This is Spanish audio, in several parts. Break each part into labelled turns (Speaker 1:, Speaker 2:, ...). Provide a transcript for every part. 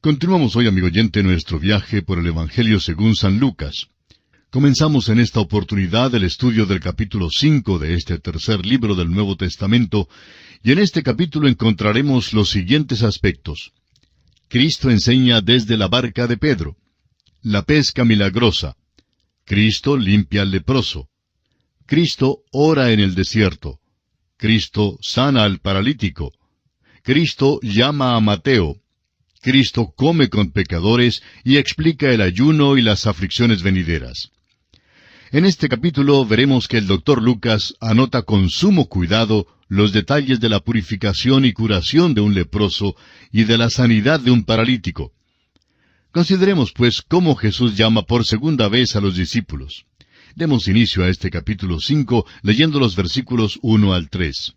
Speaker 1: Continuamos hoy, amigo oyente, nuestro viaje por el Evangelio según San Lucas. Comenzamos en esta oportunidad el estudio del capítulo 5 de este tercer libro del Nuevo Testamento, y en este capítulo encontraremos los siguientes aspectos. Cristo enseña desde la barca de Pedro. La pesca milagrosa. Cristo limpia al leproso. Cristo ora en el desierto. Cristo sana al paralítico. Cristo llama a Mateo. Cristo come con pecadores y explica el ayuno y las aflicciones venideras. En este capítulo veremos que el doctor Lucas anota con sumo cuidado los detalles de la purificación y curación de un leproso y de la sanidad de un paralítico. Consideremos, pues, cómo Jesús llama por segunda vez a los discípulos. Demos inicio a este capítulo 5, leyendo los versículos 1 al 3.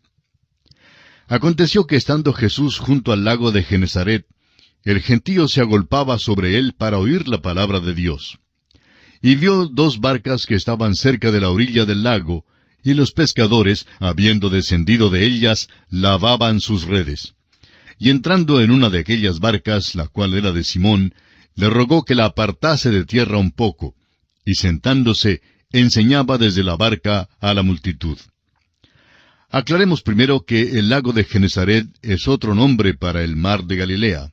Speaker 1: Aconteció que estando Jesús junto al lago de Genesaret, el gentío se agolpaba sobre él para oír la palabra de Dios. Y vio dos barcas que estaban cerca de la orilla del lago, y los pescadores, habiendo descendido de ellas, lavaban sus redes. Y entrando en una de aquellas barcas, la cual era de Simón, le rogó que la apartase de tierra un poco, y sentándose, enseñaba desde la barca a la multitud. Aclaremos primero que el lago de Genesaret es otro nombre para el mar de Galilea.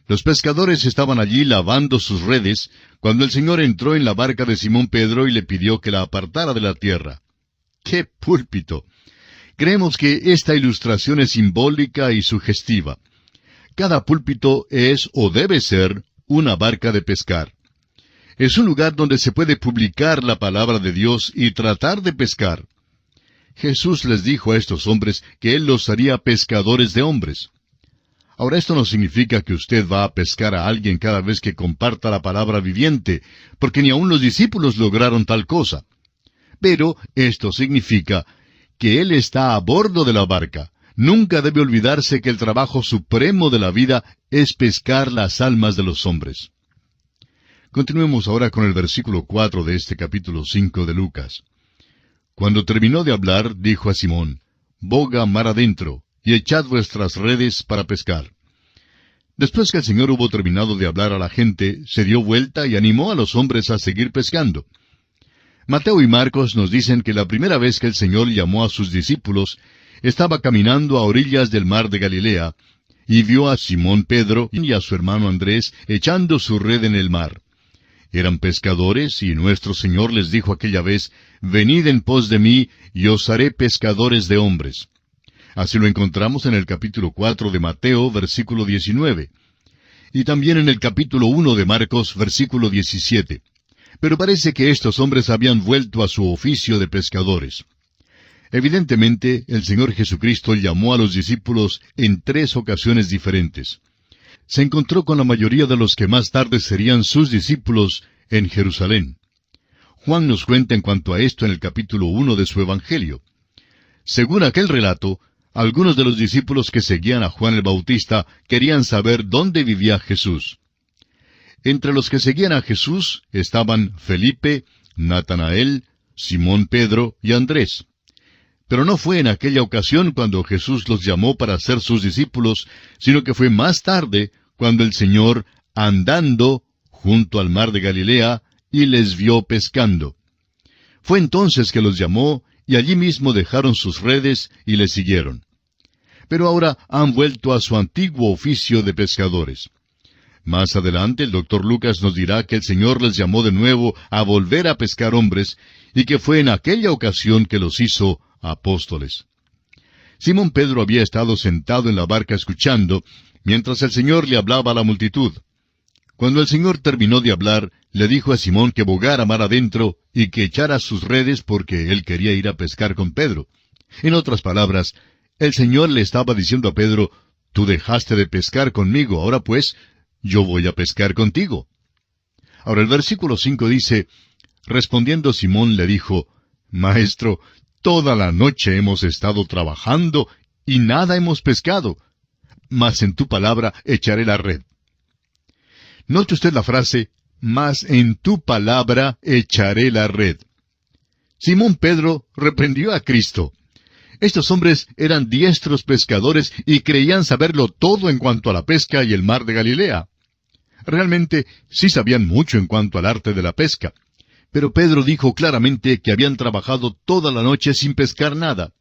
Speaker 1: Los pescadores estaban allí lavando sus redes, cuando el Señor entró en la barca de Simón Pedro y le pidió que la apartara de la tierra. ¡Qué púlpito! Creemos que esta ilustración es simbólica y sugestiva. Cada púlpito es o debe ser una barca de pescar. Es un lugar donde se puede publicar la palabra de Dios y tratar de pescar. Jesús les dijo a estos hombres que Él los haría pescadores de hombres. Ahora, esto no significa que usted va a pescar a alguien cada vez que comparta la palabra viviente, porque ni aun los discípulos lograron tal cosa. Pero esto significa que Él está a bordo de la barca. Nunca debe olvidarse que el trabajo supremo de la vida es pescar las almas de los hombres. Continuemos ahora con el versículo 4 de este capítulo 5 de Lucas. Cuando terminó de hablar, dijo a Simón, «Boga mar adentro, y echad vuestras redes para pescar». Después que el Señor hubo terminado de hablar a la gente, se dio vuelta y animó a los hombres a seguir pescando. Mateo y Marcos nos dicen que la primera vez que el Señor llamó a sus discípulos, estaba caminando a orillas del mar de Galilea, y vio a Simón Pedro y a su hermano Andrés echando su red en el mar. Eran pescadores, y nuestro Señor les dijo aquella vez, «Venid en pos de mí, y os haré pescadores de hombres». Así lo encontramos en el capítulo 4 de Mateo, versículo 19. Y también en el capítulo 1 de Marcos, versículo 17. Pero parece que estos hombres habían vuelto a su oficio de pescadores. Evidentemente, el Señor Jesucristo llamó a los discípulos en 3 ocasiones diferentes. Se encontró con la mayoría de los que más tarde serían sus discípulos en Jerusalén. Juan nos cuenta en cuanto a esto en el capítulo 1 de su Evangelio. Según aquel relato, algunos de los discípulos que seguían a Juan el Bautista querían saber dónde vivía Jesús. Entre los que seguían a Jesús estaban Felipe, Natanael, Simón Pedro y Andrés. Pero no fue en aquella ocasión cuando Jesús los llamó para ser sus discípulos, sino que fue más tarde cuando el Señor, andando junto al mar de Galilea, y les vio pescando. Fue entonces que los llamó, y allí mismo dejaron sus redes y le siguieron. Pero ahora han vuelto a su antiguo oficio de pescadores. Más adelante el doctor Lucas nos dirá que el Señor les llamó de nuevo a volver a pescar hombres, y que fue en aquella ocasión que los hizo apóstoles. Simón Pedro había estado sentado en la barca escuchando, mientras el Señor le hablaba a la multitud. Cuando el Señor terminó de hablar, le dijo a Simón que bogara mar adentro y que echara sus redes porque él quería ir a pescar con Pedro. En otras palabras, el Señor le estaba diciendo a Pedro, «Tú dejaste de pescar conmigo, ahora pues, yo voy a pescar contigo». Ahora el versículo 5 dice, respondiendo Simón le dijo, «Maestro, toda la noche hemos estado trabajando y nada hemos pescado, mas en tu palabra echaré la red». Note usted la frase, «mas en tu palabra echaré la red». Simón Pedro reprendió a Cristo. Estos hombres eran diestros pescadores y creían saberlo todo en cuanto a la pesca y el mar de Galilea. Realmente sí sabían mucho en cuanto al arte de la pesca. Pero Pedro dijo claramente que habían trabajado toda la noche sin pescar nada.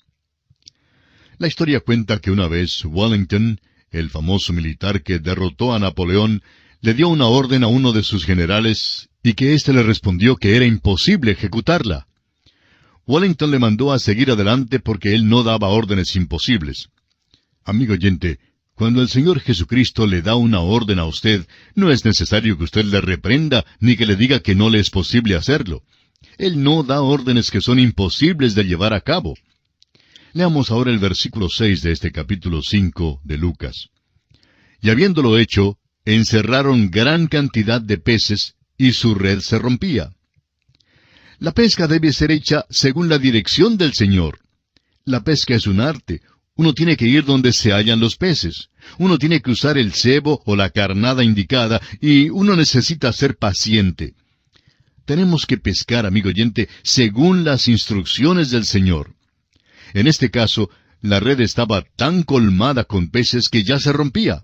Speaker 1: La historia cuenta que una vez Wellington, el famoso militar que derrotó a Napoleón, le dio una orden a uno de sus generales y que éste le respondió que era imposible ejecutarla. Wellington le mandó a seguir adelante porque él no daba órdenes imposibles. Amigo oyente, cuando el Señor Jesucristo le da una orden a usted, no es necesario que usted le reprenda ni que le diga que no le es posible hacerlo. Él no da órdenes que son imposibles de llevar a cabo. Leamos ahora el versículo 6 de este capítulo 5 de Lucas. Y habiéndolo hecho, encerraron gran cantidad de peces, y su red se rompía. La pesca debe ser hecha según la dirección del Señor. La pesca es un arte. Uno tiene que ir donde se hallan los peces. Uno tiene que usar el cebo o la carnada indicada, y uno necesita ser paciente. Tenemos que pescar, amigo oyente, según las instrucciones del Señor. En este caso, la red estaba tan colmada con peces que ya se rompía.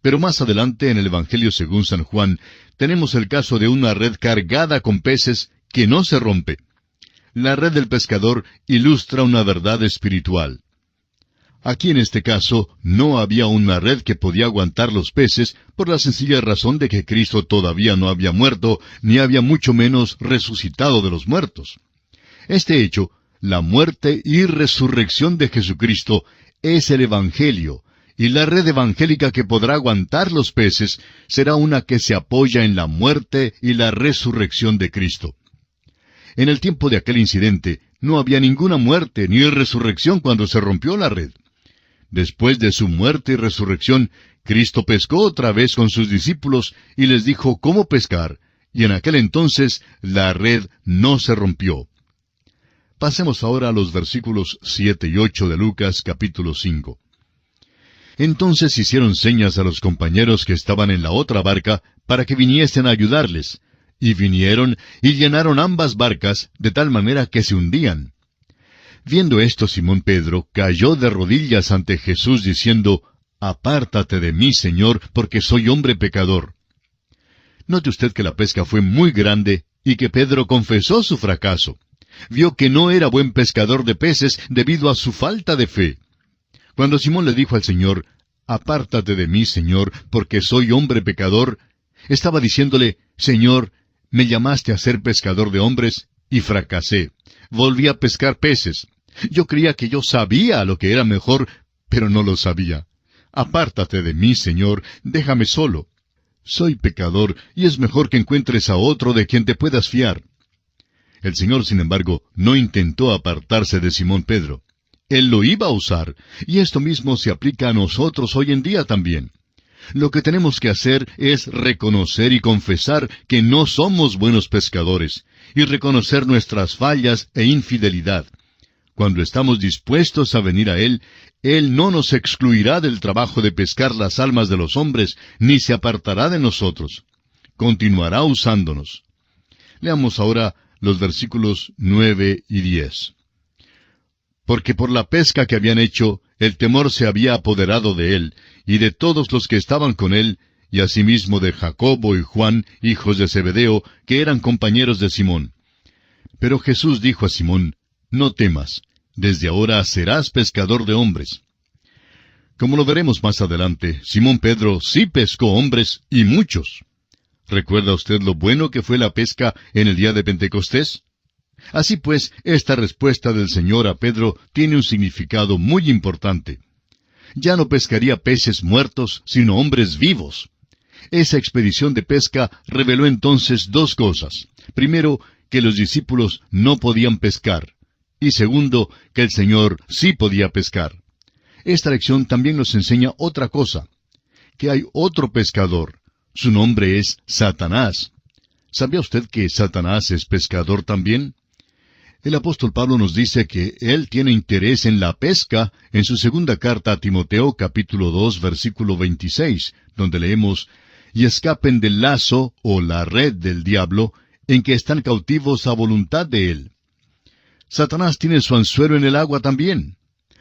Speaker 1: Pero más adelante, en el Evangelio según San Juan, tenemos el caso de una red cargada con peces que no se rompe. La red del pescador ilustra una verdad espiritual. Aquí en este caso no había una red que podía aguantar los peces por la sencilla razón de que Cristo todavía no había muerto, ni había mucho menos resucitado de los muertos. Este hecho, la muerte y resurrección de Jesucristo, es el Evangelio, y la red evangélica que podrá aguantar los peces será una que se apoya en la muerte y la resurrección de Cristo. En el tiempo de aquel incidente, no había ninguna muerte ni resurrección cuando se rompió la red. Después de su muerte y resurrección, Cristo pescó otra vez con sus discípulos y les dijo cómo pescar, y en aquel entonces la red no se rompió. Pasemos ahora a los versículos 7 y 8 de Lucas capítulo 5. Entonces hicieron señas a los compañeros que estaban en la otra barca para que viniesen a ayudarles, y vinieron y llenaron ambas barcas de tal manera que se hundían. Viendo esto, Simón Pedro cayó de rodillas ante Jesús diciendo, «Apártate de mí, Señor, porque soy hombre pecador». Note usted que la pesca fue muy grande y que Pedro confesó su fracaso. Vio que no era buen pescador de peces debido a su falta de fe. Cuando Simón le dijo al Señor, «Apártate de mí, Señor, porque soy hombre pecador», estaba diciéndole, «Señor, me llamaste a ser pescador de hombres, y fracasé. Volví a pescar peces. Yo creía que yo sabía lo que era mejor, pero no lo sabía. Apártate de mí, Señor, déjame solo. Soy pecador, y es mejor que encuentres a otro de quien te puedas fiar». El Señor, sin embargo, no intentó apartarse de Simón Pedro. Él lo iba a usar, y esto mismo se aplica a nosotros hoy en día también. Lo que tenemos que hacer es reconocer y confesar que no somos buenos pescadores, y reconocer nuestras fallas e infidelidad. Cuando estamos dispuestos a venir a Él, Él no nos excluirá del trabajo de pescar las almas de los hombres, ni se apartará de nosotros. Continuará usándonos. Leamos ahora los versículos 9 y 10. Porque por la pesca que habían hecho, el temor se había apoderado de él, y de todos los que estaban con él, y asimismo de Jacobo y Juan, hijos de Zebedeo, que eran compañeros de Simón. Pero Jesús dijo a Simón, «No temas, desde ahora serás pescador de hombres». Como lo veremos más adelante, Simón Pedro sí pescó hombres, y muchos. ¿Recuerda usted lo bueno que fue la pesca en el día de Pentecostés? Así pues, esta respuesta del Señor a Pedro tiene un significado muy importante. Ya no pescaría peces muertos, sino hombres vivos. Esa expedición de pesca reveló entonces dos cosas. Primero, que los discípulos no podían pescar. Y segundo, que el Señor sí podía pescar. Esta lección también nos enseña otra cosa, que hay otro pescador. Su nombre es Satanás. ¿Sabía usted que Satanás es pescador también? El apóstol Pablo nos dice que él tiene interés en la pesca en su segunda carta a Timoteo capítulo 2 versículo 26, donde leemos, «Y escapen del lazo o la red del diablo, en que están cautivos a voluntad de él». Satanás tiene su anzuelo en el agua también.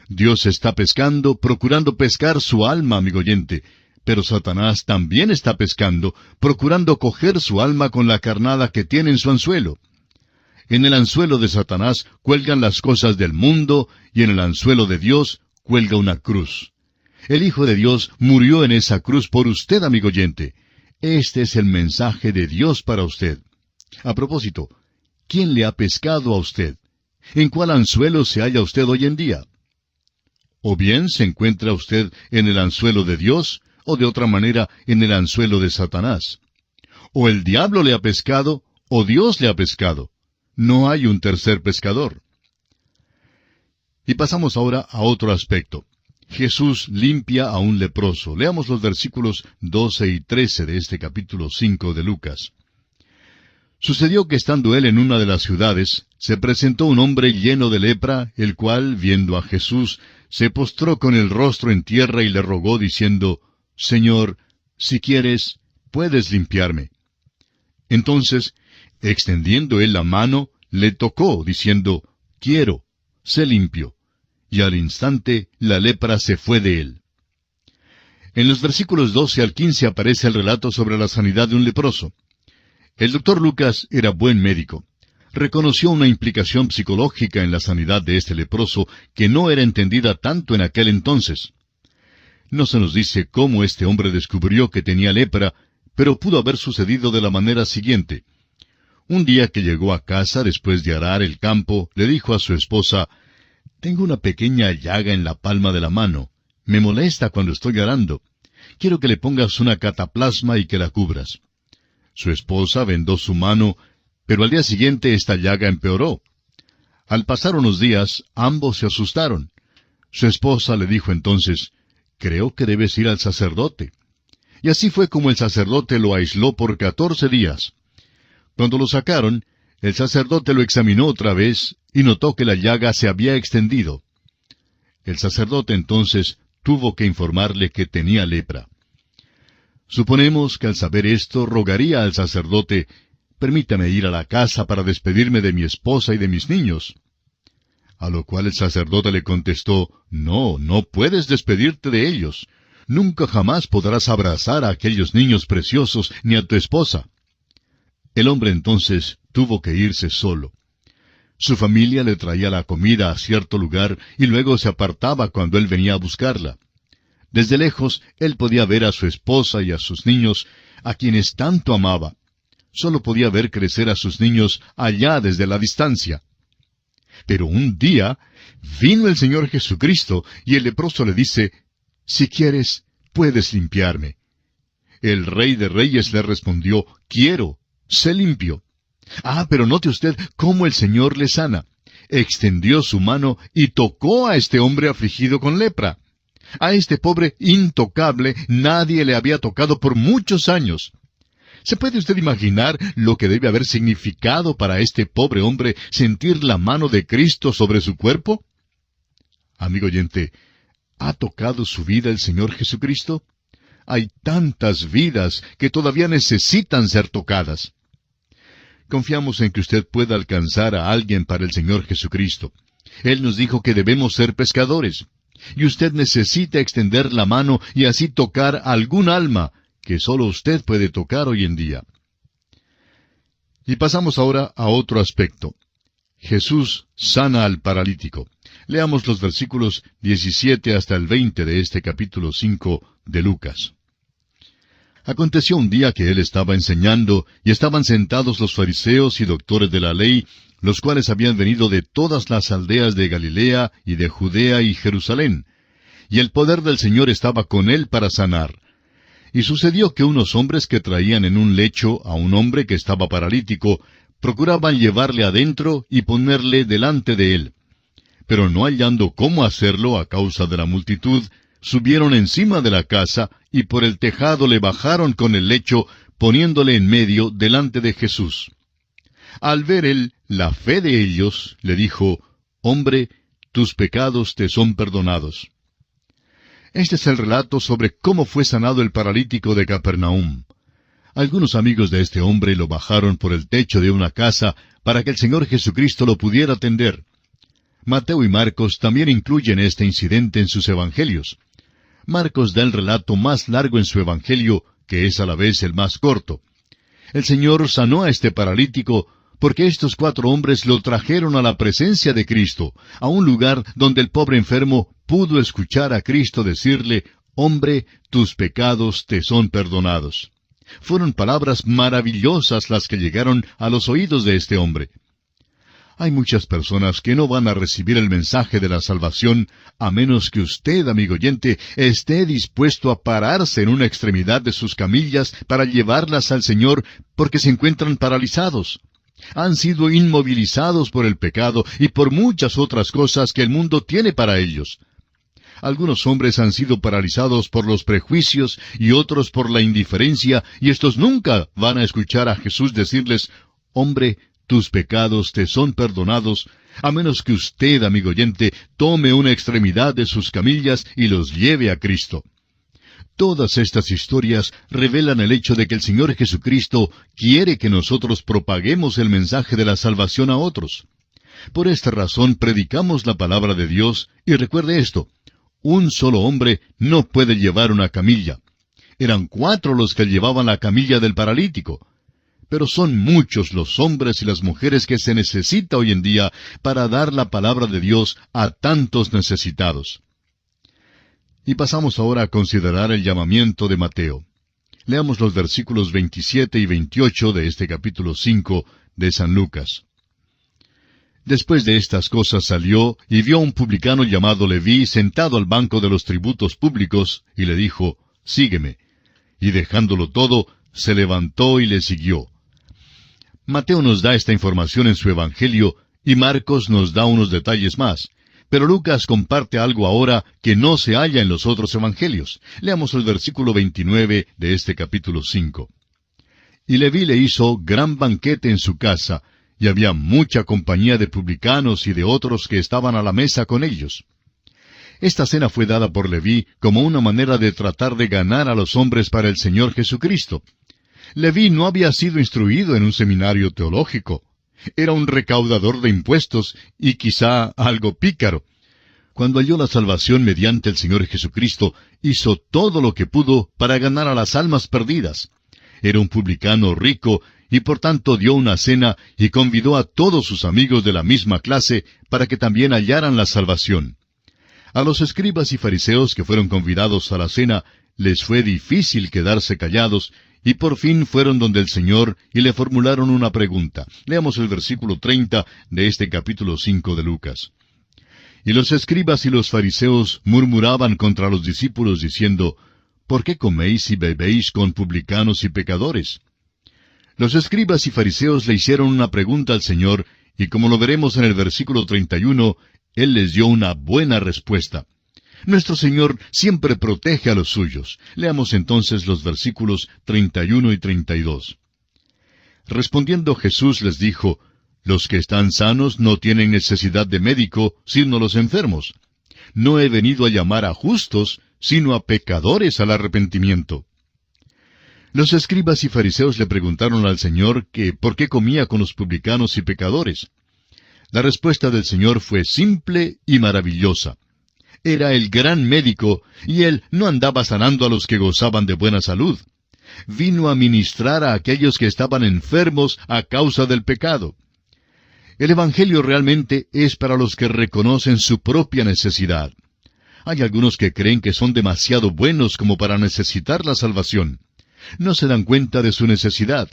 Speaker 1: Dios está pescando, procurando pescar su alma, amigo oyente, Pero Satanás también está pescando, procurando coger su alma con la carnada que tiene en su anzuelo. En el anzuelo de Satanás cuelgan las cosas del mundo, y en el anzuelo de Dios cuelga una cruz. El Hijo de Dios murió en esa cruz por usted, amigo oyente. Este es el mensaje de Dios para usted. A propósito, ¿quién le ha pescado a usted? ¿En cuál anzuelo se halla usted hoy en día? O bien se encuentra usted en el anzuelo de Dios, o de otra manera en el anzuelo de Satanás. O el diablo le ha pescado, o Dios le ha pescado. No hay un tercer pescador. Y pasamos ahora a otro aspecto. Jesús limpia a un leproso. Leamos los versículos 12 y 13 de este capítulo 5 de Lucas. Sucedió que estando él en una de las ciudades, se presentó un hombre lleno de lepra, el cual, viendo a Jesús, se postró con el rostro en tierra y le rogó, diciendo, Señor, si quieres, puedes limpiarme. Entonces, extendiendo él la mano, le tocó, diciendo, Quiero, sé limpio. Y al instante la lepra se fue de él. En los versículos 12 al 15 aparece el relato sobre la sanidad de un leproso. El doctor Lucas era buen médico. Reconoció una implicación psicológica en la sanidad de este leproso que no era entendida tanto en aquel entonces. No se nos dice cómo este hombre descubrió que tenía lepra, pero pudo haber sucedido de la manera siguiente. Un día que llegó a casa después de arar el campo, le dijo a su esposa, Tengo una pequeña llaga en la palma de la mano. Me molesta cuando estoy arando. Quiero que le pongas una cataplasma y que la cubras. Su esposa vendó su mano, pero al día siguiente esta llaga empeoró. Al pasar unos días, ambos se asustaron. Su esposa le dijo entonces, Creo que debes ir al sacerdote. Y así fue como el sacerdote lo aisló por 14 días. Cuando lo sacaron, el sacerdote lo examinó otra vez y notó que la llaga se había extendido. El sacerdote entonces tuvo que informarle que tenía lepra. Suponemos que al saber esto rogaría al sacerdote, Permítame ir a la casa para despedirme de mi esposa y de mis niños. A lo cual el sacerdote le contestó, No, no puedes despedirte de ellos. Nunca jamás podrás abrazar a aquellos niños preciosos ni a tu esposa. El hombre entonces tuvo que irse solo. Su familia le traía la comida a cierto lugar y luego se apartaba cuando él venía a buscarla. Desde lejos él podía ver a su esposa y a sus niños, a quienes tanto amaba. Solo podía ver crecer a sus niños allá desde la distancia. Pero un día vino el Señor Jesucristo y el leproso le dice, Si quieres, puedes limpiarme. El Rey de Reyes le respondió, Quiero, sé limpio. Pero note usted cómo el Señor le sana. Extendió su mano y tocó a este hombre afligido con lepra. A este pobre intocable nadie le había tocado por muchos años. ¿Se puede usted imaginar lo que debe haber significado para este pobre hombre sentir la mano de Cristo sobre su cuerpo? Amigo oyente, ¿ha tocado su vida el Señor Jesucristo? Hay tantas vidas que todavía necesitan ser tocadas. Confiamos en que usted pueda alcanzar a alguien para el Señor Jesucristo. Él nos dijo que debemos ser pescadores. Y usted necesita extender la mano y así tocar a algún alma que solo usted puede tocar hoy en día. Y pasamos ahora a otro aspecto. Jesús sana al paralítico. Leamos los versículos 17 hasta el 20 de este capítulo 5 de Lucas. Aconteció un día que él estaba enseñando, y estaban sentados los fariseos y doctores de la ley, los cuales habían venido de todas las aldeas de Galilea y de Judea y Jerusalén. Y el poder del Señor estaba con él para sanar. Y sucedió que unos hombres que traían en un lecho a un hombre que estaba paralítico, procuraban llevarle adentro y ponerle delante de él. Pero no hallando cómo hacerlo a causa de la multitud, subieron encima de la casa y por el tejado le bajaron con el lecho, poniéndole en medio delante de Jesús. Al ver él la fe de ellos, le dijo, Hombre, tus pecados te son perdonados. Este es el relato sobre cómo fue sanado el paralítico de Capernaum. Algunos amigos de este hombre lo bajaron por el techo de una casa para que el Señor Jesucristo lo pudiera atender. Mateo y Marcos también incluyen este incidente en sus evangelios. Marcos da el relato más largo en su Evangelio, que es a la vez el más corto. El Señor sanó a este paralítico porque estos 4 hombres lo trajeron a la presencia de Cristo, a un lugar donde el pobre enfermo pudo escuchar a Cristo decirle, «Hombre, tus pecados te son perdonados». Fueron palabras maravillosas las que llegaron a los oídos de este hombre. Hay muchas personas que no van a recibir el mensaje de la salvación a menos que usted, amigo oyente, esté dispuesto a pararse en una extremidad de sus camillas para llevarlas al Señor porque se encuentran paralizados. Han sido inmovilizados por el pecado y por muchas otras cosas que el mundo tiene para ellos. Algunos hombres han sido paralizados por los prejuicios y otros por la indiferencia, y estos nunca van a escuchar a Jesús decirles, «Hombre, tus pecados te son perdonados», a menos que usted, amigo oyente, tome una extremidad de sus camillas y los lleve a Cristo. Todas estas historias revelan el hecho de que el Señor Jesucristo quiere que nosotros propaguemos el mensaje de la salvación a otros. Por esta razón predicamos la palabra de Dios, y recuerde esto, un solo hombre no puede llevar una camilla. Eran 4 los que llevaban la camilla del paralítico. Pero son muchos los hombres y las mujeres que se necesita hoy en día para dar la palabra de Dios a tantos necesitados. Y pasamos ahora a considerar el llamamiento de Mateo. Leamos los versículos 27 y 28 de este capítulo 5 de San Lucas. Después de estas cosas salió y vio a un publicano llamado Leví sentado al banco de los tributos públicos, y le dijo, «Sígueme». Y dejándolo todo, se levantó y le siguió. Mateo nos da esta información en su Evangelio, y Marcos nos da unos detalles más. Pero Lucas comparte algo ahora que no se halla en los otros Evangelios. Leamos el versículo 29 de este capítulo 5. Y Leví le hizo gran banquete en su casa, y había mucha compañía de publicanos y de otros que estaban a la mesa con ellos. Esta cena fue dada por Leví como una manera de tratar de ganar a los hombres para el Señor Jesucristo. Leví no había sido instruido en un seminario teológico. Era un recaudador de impuestos y quizá algo pícaro. Cuando halló la salvación mediante el Señor Jesucristo, hizo todo lo que pudo para ganar a las almas perdidas. Era un publicano rico y por tanto dio una cena y convidó a todos sus amigos de la misma clase para que también hallaran la salvación. A los escribas y fariseos que fueron convidados a la cena, les fue difícil quedarse callados, y por fin fueron donde el Señor y le formularon una pregunta. Leamos el versículo 30 de este capítulo 5 de Lucas. Y los escribas y los fariseos murmuraban contra los discípulos diciendo, ¿por qué coméis y bebéis con publicanos y pecadores? Los escribas y fariseos le hicieron una pregunta al Señor, y como lo veremos en el versículo 31, Él les dio una buena respuesta. Nuestro Señor siempre protege a los suyos. Leamos entonces los versículos 31 y 32. Respondiendo Jesús les dijo, «Los que están sanos no tienen necesidad de médico, sino los enfermos. No he venido a llamar a justos, sino a pecadores al arrepentimiento». Los escribas y fariseos le preguntaron al Señor que por qué comía con los publicanos y pecadores. La respuesta del Señor fue simple y maravillosa. Era el gran médico, y Él no andaba sanando a los que gozaban de buena salud. Vino a ministrar a aquellos que estaban enfermos a causa del pecado. El Evangelio realmente es para los que reconocen su propia necesidad. Hay algunos que creen que son demasiado buenos como para necesitar la salvación. No se dan cuenta de su necesidad.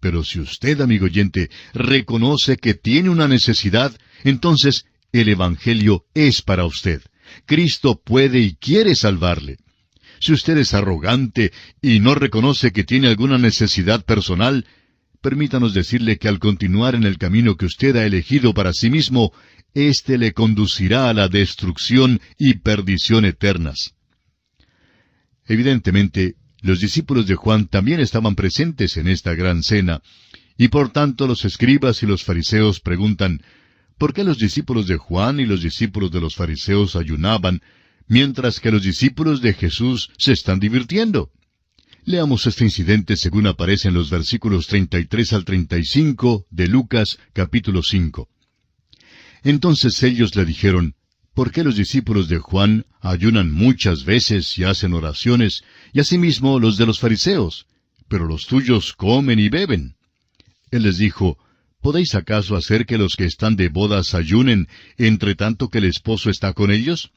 Speaker 1: Pero si usted, amigo oyente, reconoce que tiene una necesidad, entonces el Evangelio es para usted. Cristo puede y quiere salvarle. Si usted es arrogante y no reconoce que tiene alguna necesidad personal, permítanos decirle que al continuar en el camino que usted ha elegido para sí mismo, éste le conducirá a la destrucción y perdición eternas. Evidentemente, los discípulos de Juan también estaban presentes en esta gran cena, y por tanto los escribas y los fariseos preguntan, ¿por qué los discípulos de Juan y los discípulos de los fariseos ayunaban, mientras que los discípulos de Jesús se están divirtiendo? Leamos este incidente según aparece en los versículos 33 al 35 de Lucas capítulo 5. Entonces ellos le dijeron, ¿Por qué los discípulos de Juan ayunan muchas veces y hacen oraciones, y asimismo los de los fariseos, pero los tuyos comen y beben? Él les dijo, ¿podéis acaso hacer que los que están de bodas ayunen, entre tanto que el esposo está con ellos?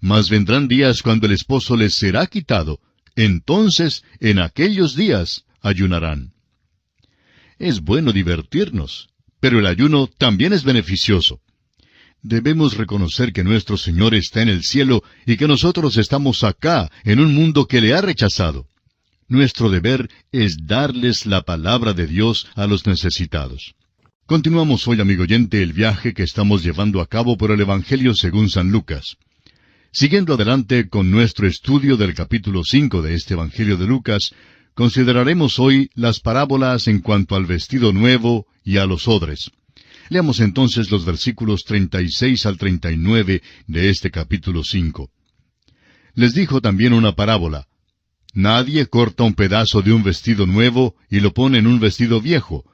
Speaker 1: Mas vendrán días cuando el esposo les será quitado, entonces en aquellos días ayunarán. Es bueno divertirnos, pero el ayuno también es beneficioso. Debemos reconocer que nuestro Señor está en el cielo y que nosotros estamos acá, en un mundo que le ha rechazado. Nuestro deber es darles la palabra de Dios a los necesitados. Continuamos hoy, amigo oyente, el viaje que estamos llevando a cabo por el Evangelio según San Lucas. Siguiendo adelante con nuestro estudio del capítulo 5 de este Evangelio de Lucas, consideraremos hoy las parábolas en cuanto al vestido nuevo y a los odres. Leamos entonces los versículos 36 al 39 de este capítulo 5. Les dijo también una parábola. Nadie corta un pedazo de un vestido nuevo y lo pone en un vestido viejo,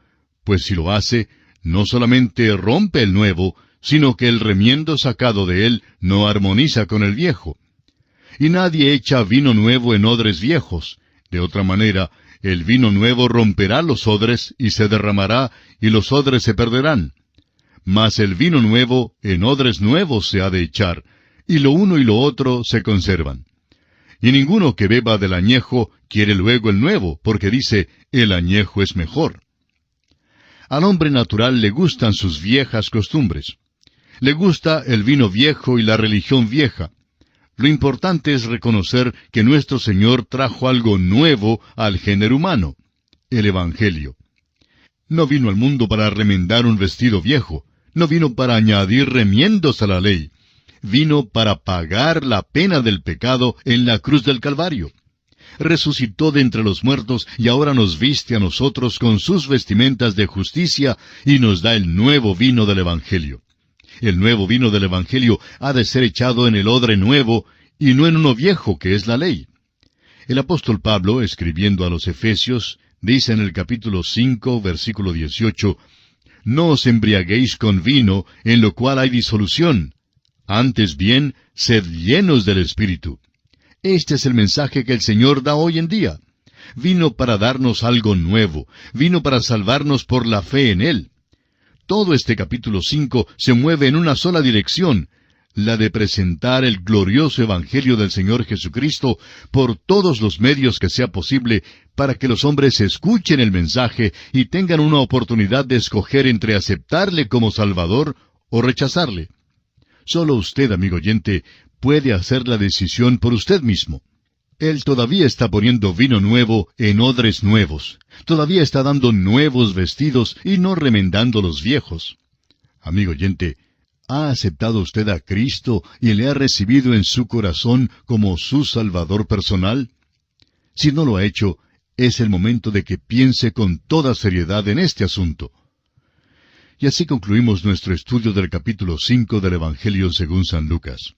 Speaker 1: pues si lo hace, no solamente rompe el nuevo, sino que el remiendo sacado de él no armoniza con el viejo. Y nadie echa vino nuevo en odres viejos. De otra manera, el vino nuevo romperá los odres y se derramará, y los odres se perderán. Mas el vino nuevo en odres nuevos se ha de echar, y lo uno y lo otro se conservan. Y ninguno que beba del añejo quiere luego el nuevo, porque dice, el añejo es mejor. Al hombre natural le gustan sus viejas costumbres. Le gusta el vino viejo y la religión vieja. Lo importante es reconocer que nuestro Señor trajo algo nuevo al género humano, el Evangelio. No vino al mundo para remendar un vestido viejo, no vino para añadir remiendos a la ley, vino para pagar la pena del pecado en la cruz del Calvario. Resucitó de entre los muertos y ahora nos viste a nosotros con sus vestimentas de justicia y nos da el nuevo vino del Evangelio. El nuevo vino del Evangelio ha de ser echado en el odre nuevo y no en uno viejo que es la ley. El apóstol Pablo, escribiendo a los Efesios, dice en el capítulo 5, versículo 18, «No os embriaguéis con vino, en lo cual hay disolución. Antes bien, sed llenos del Espíritu». Este es el mensaje que el Señor da hoy en día. Vino para darnos algo nuevo, vino para salvarnos por la fe en Él. Todo este capítulo 5 se mueve en una sola dirección, la de presentar el glorioso Evangelio del Señor Jesucristo por todos los medios que sea posible para que los hombres escuchen el mensaje y tengan una oportunidad de escoger entre aceptarle como Salvador o rechazarle. Solo usted, amigo oyente, puede hacer la decisión por usted mismo. Él todavía está poniendo vino nuevo en odres nuevos. Todavía está dando nuevos vestidos y no remendando los viejos. Amigo oyente, ¿ha aceptado usted a Cristo y le ha recibido en su corazón como su Salvador personal? Si no lo ha hecho, es el momento de que piense con toda seriedad en este asunto. Y así concluimos nuestro estudio del capítulo 5 del Evangelio según San Lucas.